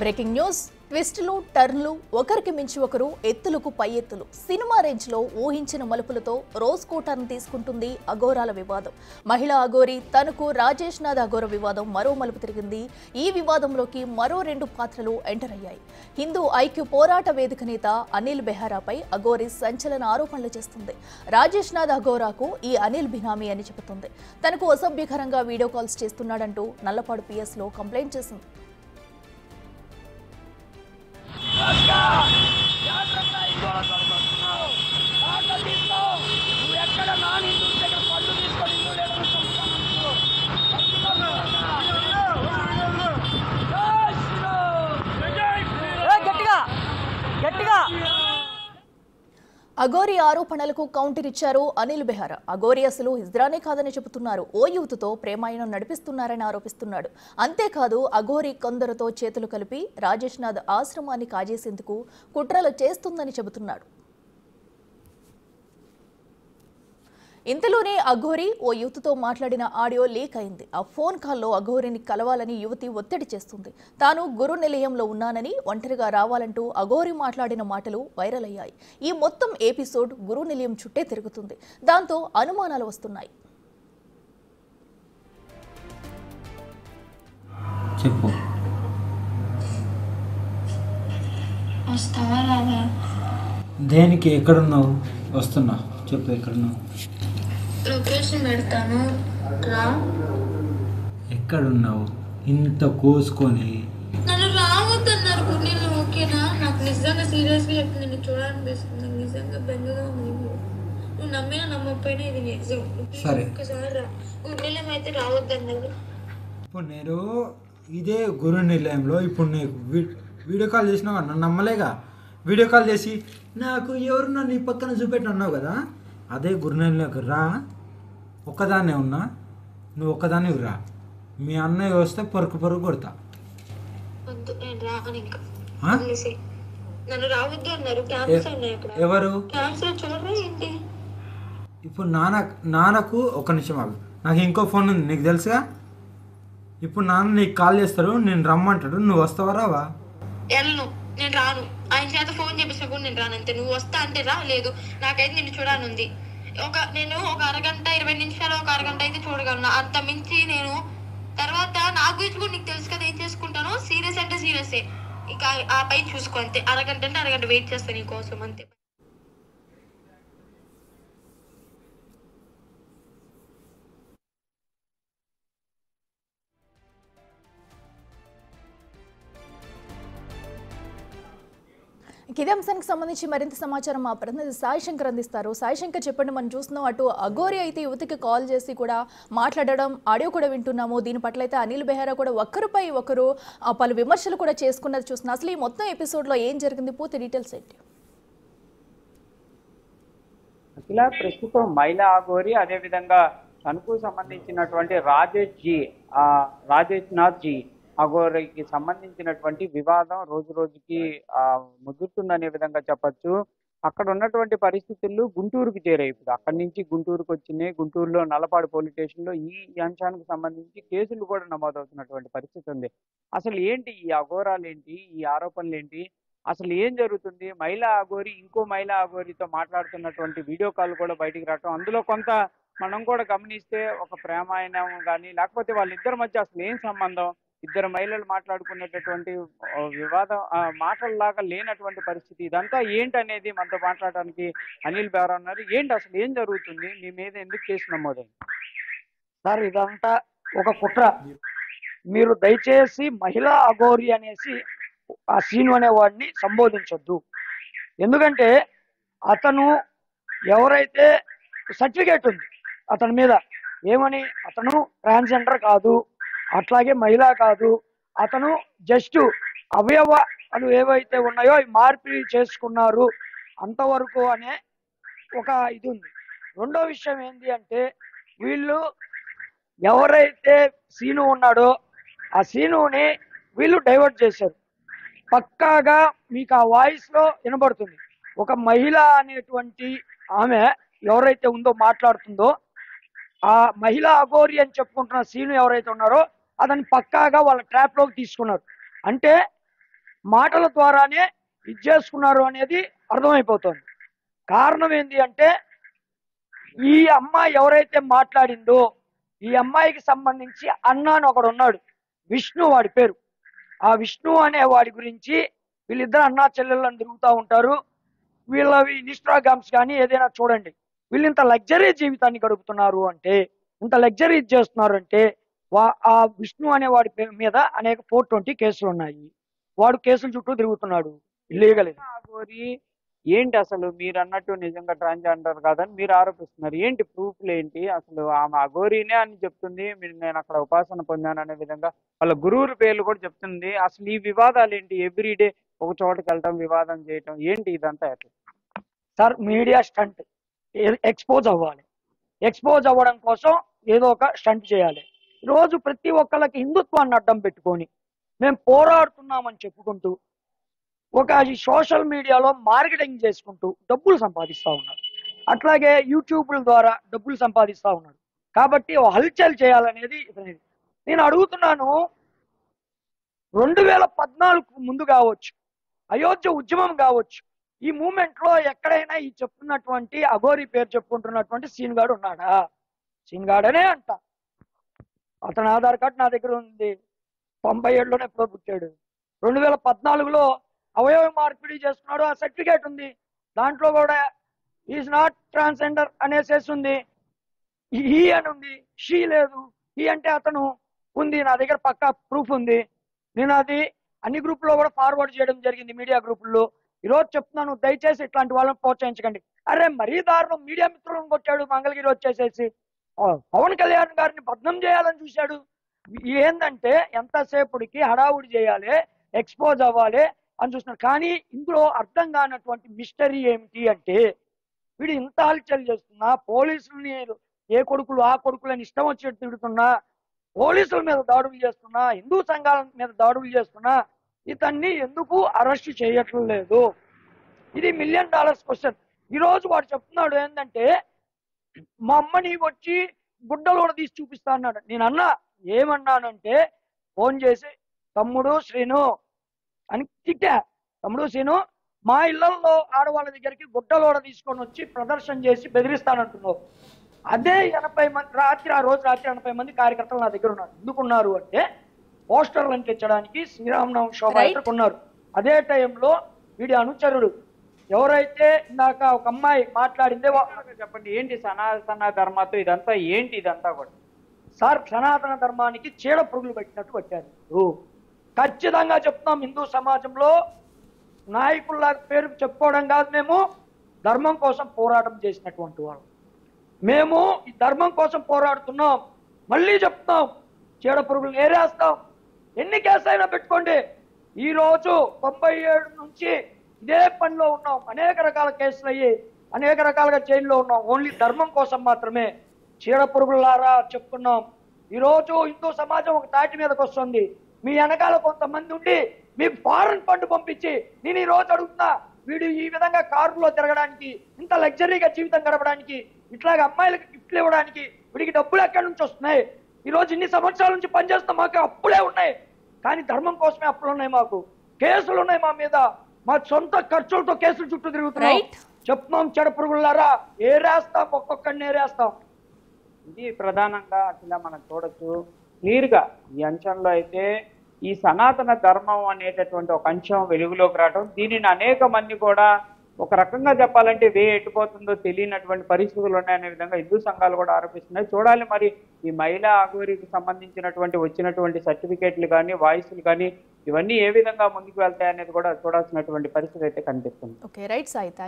Breaking news ట్విస్టులు టర్న్లు ఒకరికి మించి ఒకరు ఎత్తులకు పై ఎత్తులు సినిమా రేంజ్ లో ఊహించిన మలుపులతో రోజ్ కోటాను తీసుకుంటుంది అఘోరాల వివాదం. మహిళా అఘోరి తనకు రాజేష్ నాథ్ అఘోర వివాదం మరో మలుపు తిరిగింది. ఈ వివాదంలోకి మరో 2 పాత్రలు ఎంటర్ అయ్యాయి. హిందూ ఐక్య పోరాట వేదిక నేత అనిల్ బెహారాపై అఘోరి సంచలన ఆరోపణలు చేస్తుంది. రాజేష్ నాథ్ అఘోరాకు ఈ అనిల్ బినామీ అని చెబుతుంది. తనకు అసభ్యకరంగా వీడియో కాల్స్ చేస్తున్నాడంటూ నల్లపాడు PS లో కంప్లైంట్ చేసింది. అఘోరి ఆరోపణలకు కౌంటర్ ఇచ్చారు అనిల్ బెహారా. అఘోరి అసలు హిజ్రానే కాదని చెబుతున్నారు. ఓ యువతితో ప్రేమాయణం నడిపిస్తున్నారని ఆరోపిస్తున్నాడు. అంతేకాదు అఘోరి కొందరితో చేతులు కలిపి రాజేష్ నాథ్ ఆశ్రమాన్ని కాజేసేందుకు కుట్రలు చేస్తుందని చెబుతున్నాడు. ఇంతలోనే అఘోరి ఓ యువతితో మాట్లాడిన ఆడియో లీక్ అయింది. ఆ ఫోన్ కాల్లో అఘోరిని కలవాలని యువతి ఒత్తిడి చేస్తుంది. తాను గురు నిలయంలో ఉన్నానని, ఒంటరిగా రావాలంటూ అఘోరి మాట్లాడిన మాటలు వైరల్ అయ్యాయి. ఈ మొత్తం ఎపిసోడ్ గురు నిలయం చుట్టే తిరుగుతుంది. దాంతో అనుమానాలు వస్తున్నాయి. చెప్పు, దేనికి? ఎక్కడున్నావు? వస్తున్నా. చెప్పు, ఎక్కడున్నావు? లొకేషన్ పెడతాను, రా. ఎక్కడున్నావు? ఇంత కోసుకొని నన్ను రావద్దన్నారు. నేను ఓకేనా? నాకు నిజంగా సీరియస్గా చెప్పి నిన్ను చూడాలనిపిస్తుంది. నాకు నిజంగా బెంగగా ఉంది. నువ్వు నమ్మినా నమ్మకపోయినా ఇది నిజం. సరే, ఒక్కసారి రా. గుండెలం అయితే రావద్దన్నారు. ఇప్పుడు నేను ఇదే గురు నిలయంలో ఇప్పుడు నీకు వీడియో కాల్ చేసినావు. నన్ను నమ్మలేగా. వీడియో కాల్ చేసి నాకు ఎవరు నన్ను ఈ పక్కన చూపెట్టి అన్నావు కదా. అదే గురు నిలయంలోకి రా. ఒక్కదాన్నే ఉన్నా, నువ్వు ఒక్కదాన్ని రా. మీ అన్నయ్య వస్తే పరుకు కొడతా. నన్ను రావద్దు అన్నారు. ఎవరు? ఇప్పుడు నాన్నకు ఒక నిమిషం ఆగు. నాకు ఇంకో ఫోన్ ఉంది, నీకు తెలుసుగా. ఇప్పుడు నాన్న నీకు కాల్ చేస్తారు, నేను రమ్మంటాడు. నువ్వు వస్తావా రావా? నేను రాను. ఆయన చేత ఫోన్ చేపిస్తున్నా కూడా నేను రాను. అంతే. నువ్వు వస్తా అంటే రా. లేదు, నాకైతే నిన్ను చూడాలనుంది. నేను ఒక అరగంట 20 నిమిషాలు, ఒక అరగంట అయితే చూడగలను. అంత మించి నేను తర్వాత నా గురించి కూడా నీకు తెలుసు కదా ఏం చేసుకుంటాను. సీరియస్ అంటే సీరియసే. ఇక ఆ పై చూసుకో. అంతే. అరగంట అంటే అరగంట వెయిట్ చేస్తాను నీ కోసం. అంతే. ఇదే అంశానికి సంబంధించి మరింత సమాచారం మా ప్రతినిధి సాయి శంకర్ అందిస్తారు. సాయి శంకర్, చెప్పండి. మనం చూస్తున్నాం అటు అఘోరి అయితే యువతికి కాల్ చేసి కూడా మాట్లాడడం, ఆడియో కూడా వింటున్నాము. దీని పట్ల అయితే అనిల్ బెహారా కూడా ఒకరిపై ఒకరు పలు విమర్శలు కూడా చేసుకున్నది చూస్తున్నాం. అసలు ఈ మొత్తం ఎపిసోడ్లో ఏం జరిగింది? పూర్తి డీటెయిల్స్ ఏంటి? ఇలా ప్రస్తుతం మహిళా అఘోరి, అదేవిధంగా తనకు సంబంధించినటువంటి రాజేష్ నాథ్ జీ అఘోరికి సంబంధించినటువంటి వివాదం రోజు రోజుకి ముదురుతుందనే విధంగా చెప్పచ్చు. అక్కడ ఉన్నటువంటి పరిస్థితులు గుంటూరుకు చేరాయి. ఇప్పుడు అక్కడి నుంచి గుంటూరుకు వచ్చినాయి. గుంటూరులో నల్లపాడు పోలీస్ స్టేషన్లో ఈ అంశానికి సంబంధించి కేసులు కూడా నమోదవుతున్నటువంటి పరిస్థితి ఉంది. అసలు ఏంటి ఈ అఘోరాలు, ఏంటి ఈ ఆరోపణలు, ఏంటి అసలు ఏం జరుగుతుంది? మహిళా అఘోరి ఇంకో మహిళా అఘోరితో మాట్లాడుతున్నటువంటి వీడియో కాల్ కూడా బయటికి రావటం, అందులో కొంత మనం కూడా గమనిస్తే ఒక ప్రేమాయణం కానీ, లేకపోతే వాళ్ళిద్దరి మధ్య అసలు ఏం సంబంధం, ఇద్దరు మహిళలు మాట్లాడుకునేటటువంటి వివాదం మాటల్లాగా లేనటువంటి పరిస్థితి. ఇదంతా ఏంటనేది మనతో మాట్లాడడానికి అనిల్ బెహారా ఉన్నారు. ఏంటి అసలు ఏం జరుగుతుంది? మీ మీద ఎందుకు కేసు నమోదైంది? సార్, ఇదంతా ఒక కుట్ర. మీరు దయచేసి మహిళా అఘోరి అనేసి ఆ సీను అనేవాడిని సంబోధించొద్దు. ఎందుకంటే అతను ఎవరైతే సర్టిఫికేట్ ఉంది అతని మీద, ఏమని, అతను ట్రాన్స్జెండర్ కాదు, అట్లాగే మహిళ కాదు, అతను జస్ట్ అవయవాలు ఏవైతే ఉన్నాయో అవి మార్పిడి చేసుకున్నారు అంతవరకు అనే ఒక ఇది ఉంది. రెండో విషయం ఏంటి అంటే, వీళ్ళు ఎవరైతే సీను ఉన్నాడో ఆ సీనుని వీళ్ళు డైవర్ట్ చేశారు. పక్కాగా మీకు ఆ వాయిస్లో వినబడుతుంది. ఒక మహిళ అనేటువంటి ఆమె ఎవరైతే ఉందో మాట్లాడుతుందో, ఆ మహిళా అఘోరి అని చెప్పుకుంటున్న సీను ఎవరైతే ఉన్నారో అతన్ని పక్కాగా వాళ్ళ ట్రాప్ లోకి తీసుకున్నారు. అంటే మాటల ద్వారానే ఇది చేసుకున్నారు అనేది అర్థమైపోతుంది. కారణం ఏంటి అంటే ఈ అమ్మాయి ఎవరైతే మాట్లాడిందో ఈ అమ్మాయికి సంబంధించి అన్న అని ఒకడు ఉన్నాడు, విష్ణు వాడి పేరు. ఆ విష్ణు అనే వాడి గురించి వీళ్ళిద్దరు అన్నా చెల్లెళ్ళని తిరుగుతూ ఉంటారు. వీళ్ళవి ఇన్స్టాగ్రామ్స్ కానీ ఏదైనా చూడండి, వీళ్ళు ఇంత లగ్జరీ జీవితాన్ని గడుపుతున్నారు అంటే, ఇంత లగ్జరీ చేస్తున్నారు అంటే ఆ విష్ణు అనే వాడి మీద అనేక 420 కేసులు ఉన్నాయి. వాడు కేసుల చుట్టూ తిరుగుతున్నాడు ఇల్లీగల్. అఘోరి ఏంటి అసలు? మీరు అన్నట్టు నిజంగా ట్రాన్స్జెండర్ కాదని మీరు ఆరోపిస్తున్నారు. ఏంటి ప్రూఫ్లు ఏంటి అసలు? ఆమె అఘోరీనే అని చెప్తుంది, నేను అక్కడ ఉపాసన పొందాను అనే విధంగా వాళ్ళ గురువుల పేర్లు కూడా చెప్తుంది. అసలు ఈ వివాదాలు ఏంటి? ఎవ్రీడే ఒక చోటకి వెళ్ళటం, వివాదం చేయటం, ఏంటి ఇదంతా ఎట్లా? సార్ మీడియా స్టంట్, ఎక్స్పోజ్ అవ్వాలి. ఎక్స్పోజ్ అవ్వడం కోసం ఏదో ఒక స్టంట్ చేయాలి. రోజు ప్రతి ఒక్కళ్ళకి హిందుత్వాన్ని అడ్డం పెట్టుకొని మేము పోరాడుతున్నామని చెప్పుకుంటూ ఒక ఈ సోషల్ మీడియాలో మార్కెటింగ్ చేసుకుంటూ డబ్బులు సంపాదిస్తూ ఉన్నారు. అట్లాగే యూట్యూబ్ల ద్వారా డబ్బులు సంపాదిస్తూ ఉన్నారు. కాబట్టి ఓ హల్చల్ చేయాలనేది ఇతనిది. నేను అడుగుతున్నాను, 2014 ముందు కావచ్చు, అయోధ్య ఉద్యమం కావచ్చు, ఈ మూమెంట్ లో ఎక్కడైనా ఈ చెప్తున్నటువంటి అఘోరి పేరు చెప్పుకుంటున్నటువంటి సీన్ గాడు ఉన్నాడా? సీన్ గాడనే అంట. అతని ఆధార్ కార్డు నా దగ్గర ఉంది. 97లోనే ఎప్పుడో పుట్టాడు. 2014లో అవయవ మార్పిడి చేసుకున్నాడు, ఆ సర్టిఫికేట్ ఉంది. దాంట్లో కూడా ఈజ్ నాట్ ట్రాన్స్జెండర్ అనేసేసి ఉంది. ఈ అని ఉంది, షీ లేదు. ఈ అంటే అతను ఉంది, నా దగ్గర పక్కా ప్రూఫ్ ఉంది. నేను అది అన్ని గ్రూపుల్లో కూడా ఫార్వర్డ్ చేయడం జరిగింది, మీడియా గ్రూపుల్లో. ఈరోజు చెప్తున్నాను, దయచేసి ఇట్లాంటి వాళ్ళని ప్రోత్సహించకండి. అరే మరీ దారుణం, మీడియా మిత్రులను కొట్టాడు మంగళగిరి వచ్చేసేసి. పవన్ కళ్యాణ్ గారిని బద్నం చేయాలని చూశాడు. ఏంటంటే ఎంతసేపుడికి హడావుడి చేయాలి, ఎక్స్పోజ్ అవ్వాలి అని చూస్తున్నారు. కానీ ఇందులో అర్థం కానటువంటి మిస్టరీ ఏమిటి అంటే, వీడు ఇంత హల్చల్ చేస్తున్నా, పోలీసులని ఏ కొడుకులు ఆ కొడుకులని ఇష్టం వచ్చేట్టు తిడుతున్నా, పోలీసుల మీద దాడులు చేస్తున్నా, హిందూ సంఘాల మీద దాడులు చేస్తున్నా, ఇతన్ని ఎందుకు అరెస్ట్ చేయట్లేదు? ఇది $1 మిలియన్ క్వశ్చన్. ఈరోజు వాడు చెప్తున్నాడు ఏంటంటే, మా అమ్మని వచ్చి గుడ్డలు కూడా తీసి చూపిస్తా అన్నాడు. నేను అన్నా, ఏమన్నానంటే ఫోన్ చేసి తమ్ముడు శ్రీను అని తిట్టా. తమ్ముడు శ్రీను, మా ఇళ్లలో ఆడవాళ్ళ దగ్గరికి గుడ్డలోడ తీసుకొని వచ్చి ప్రదర్శన చేసి బెదిరిస్తానంటున్నావు. అదే 80 మంది ఆ రోజు రాత్రి 80 మంది కార్యకర్తలు నా దగ్గర ఉన్నారు. ఎందుకున్నారు అంటే పోస్టర్లు అంటించడానికి, శ్రీరామనవమి శోభయాత్రకు ఉన్నారు. అదే టైంలో వీడి అనుచరుడు ఎవరైతే ఇందాక ఒక అమ్మాయి మాట్లాడిందే, చెప్పండి ఏంటి సనాతన ధర్మతో ఇదంతా ఏంటి? ఇదంతా కూడా సార్ సనాతన ధర్మానికి చీడ పురుగులు పెట్టినట్టు పెట్టారు. ఖచ్చితంగా చెప్తున్నాం, హిందూ సమాజంలో నాయకుల పేరు చెప్పుకోవడం కాదు, మేము ధర్మం కోసం పోరాటం చేసినటువంటి వాళ్ళు. మేము ఈ ధర్మం కోసం పోరాడుతున్నాం. మళ్ళీ చెప్తున్నాం, చీడ పురుగులు ఏరేస్తాం. ఎన్ని కేసులు అయినా పెట్టుకోండి. ఈరోజు 97 నుంచి ఇదే పనిలో ఉన్నాం. అనేక రకాల కేసులు అయ్యి అనేక రకాలుగా జైల్లో ఉన్నాం. ఓన్లీ ధర్మం కోసం మాత్రమే. చీడ పురుగులారా చెప్తున్నాం. ఈరోజు హిందూ సమాజం ఒక తాటి మీదకి వస్తుంది. మీ వెనకాల కొంతమంది ఉండి మీకు ఫారెన్ ఫండ్ పంపించి, నేను ఈ రోజు అడుగుతున్నా, వీడు ఈ విధంగా కారులో తిరగడానికి, ఇంత లగ్జరీగా జీవితం గడపడానికి, ఇట్లాగ అమ్మాయిలకి గిఫ్ట్లు ఇవ్వడానికి వీడికి డబ్బులు ఎక్కడి నుంచి వస్తున్నాయి? ఈరోజు ఇన్ని సంవత్సరాల నుంచి పనిచేస్తాం, మాకు అప్పులే ఉన్నాయి. కానీ ధర్మం కోసమే అప్పులు ఉన్నాయి, మాకు కేసులు ఉన్నాయి, మా మీద మా సొంత ఖర్చులతో కేసులు చుట్టూ తిరుగుతున్నాం. చెప్తున్నాం, చెడ పురుగులారా ఏరేస్తాం, ఒక్కొక్కడిని ఏరేస్తాం. ఇది ప్రధానంగా అట్లా మనం చూడొచ్చు క్లియర్గా. ఈ అంశంలో అయితే ఈ సనాతన ధర్మం అనేటటువంటి ఒక అంశం వెలుగులోకి రావడం, దీనిని అనేక మంది కూడా ఒక రకంగా చెప్పాలంటే ఎట్టుపోతుందో తెలియనటువంటి పరిస్థితులు ఉన్నాయనే విధంగా హిందూ సంఘాలు కూడా ఆరోపిస్తున్నాయి. చూడాలి మరి ఈ మహిళా అఘోరికి సంబంధించినటువంటి వచ్చినటువంటి సర్టిఫికేట్లు కానీ, వాయిస్లు కానీ, ఇవన్నీ ఏ విధంగా ముందుకు వెళ్తాయనేది కూడా చూడాల్సినటువంటి పరిస్థితి అయితే కనిపిస్తుంది. Okay, right Sai.